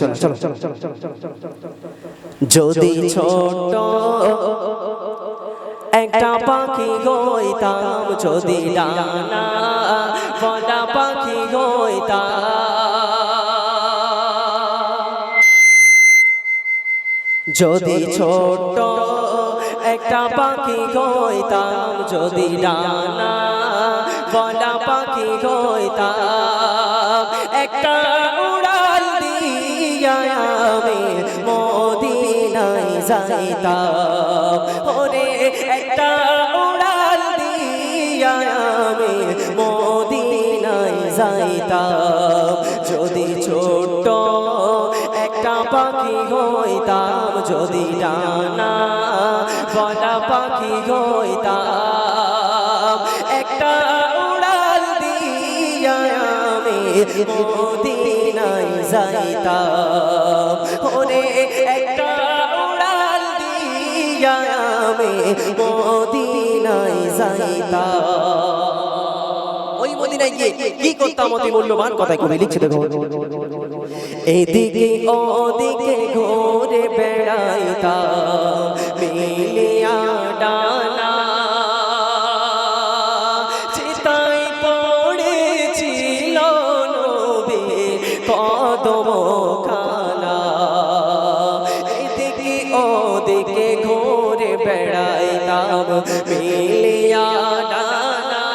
চলো চলো যদি ছোট একটা পাখি হইতাম, যদি ডানা বড় পাখি হইতাম, যদি ছোট একটা পাখি হইতাম, যদি ডানা বড় পাখি হইতাম, একটা উড়াল দিয়া আমি মদিনায় যাইতাম, ওরে একটা উড়াল দিয়া আমি মদিনায় যাইতাম, যদি ছোট একটা পাখি হইতাম, যদি ডানা বড় পাখি হইতাম, একটা উড়াল দিয়া আমি মদিনায় যাইতাম, ওরে একটা উড়াল দিয়া আমি মদিনায় যাইতাম। ওই মদিনায় গিয়ে কি করতাম অতি মূল্যবান কথাই কবি লিখছে দেখো, এদিকে ওদিকে ঘুরে বেড়াইতাম মিলিয়া ডানা, চিতায় পড়েছিল নবীর কদম খানা, এদিকে ওদিকে ঘুরে বেড়াইতাম মিলিয়া ডানা,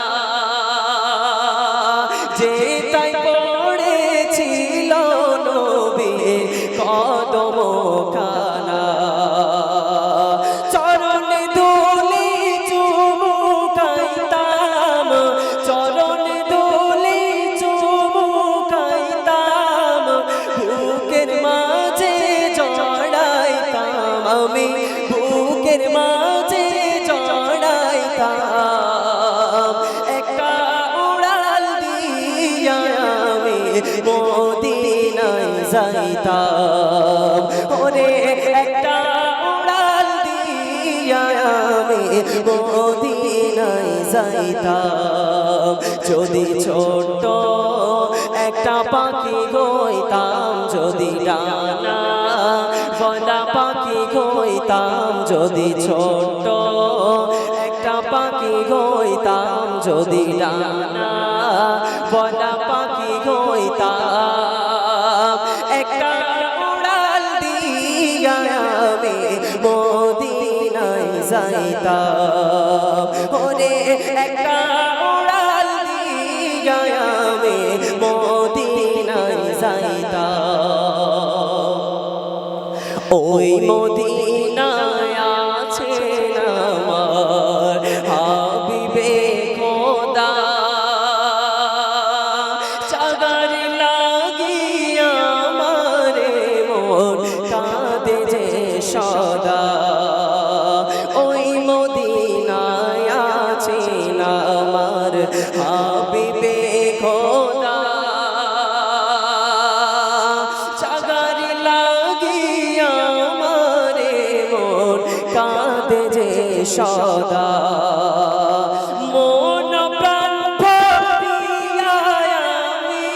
যেতাই পড়েছিল নবীর কদম খানা, চরণ ধুলি চুমুকাইতাম, চরণ ধুলি চুমুকাইতাম, বুকের মাঝে জড়াইতাম আমি, বুকের মাঝে জড়াইতাম, একটা উড়াল দিয়া আমি মদিনায় যাইতাম, ওরে একটা উড়াল দিয়া আমি মদিনায় যাইতাম, যদি ছোট একটা পাখি হইতাম, যদি ডানা বড় পাখি হইতাম, যদি ছোট একটা পাখি হইতাম, যদি ডানা বড় পাখি হইতাম, একটা উড়াল দিয়া আমি মদিনায় যাইতাম, ওরে একটা উড়াল দিয়া আমি মদিনায় যাইতাম, ওই মদিনায় আছেন আমার হাবিবে খোদা, চাদর লাগিয়া আমারে মন কাঁদে যে সদা, ওই মদিনায় আছেন আমার হাবিবে খোদা, চাদর লাগিয়া আমারে মন কাঁদে যে সদা, মন প্রাণ ভরিয়া আমি,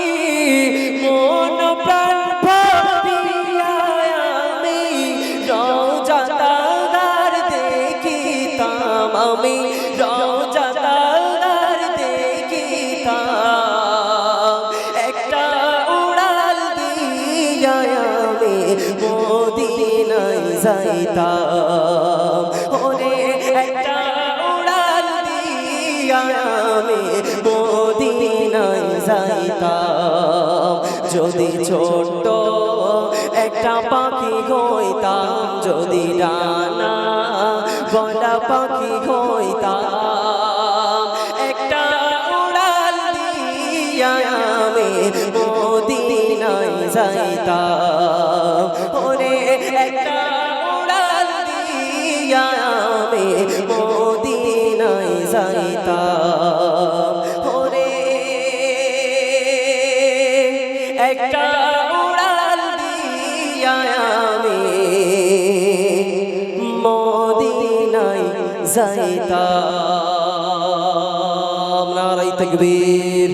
মন প্রাণ ভরিয়া আমি রওজা তার দেখিতাম, আমি রওজা তার দেখিতাম, একটা উড়াল দিয়া আমি মদিনায় যাইতাম, ওরে একটা উড়াল দিয়া আমি মদিনায় যাইতাম, যদি ছোট একটা পাখি হইতাম, যদি ডানা বড় পাখি হইতাম, একটা উড়াল দিয়া আমি মদিনায় যাইতাম, ওরে একটা উড়াল দিয়া আমি মদিনায় যাইতাম, ওরে একটা উড়াল দিয়া আমি মদিনায় যাইতাম। নারায়ে তাকবীর।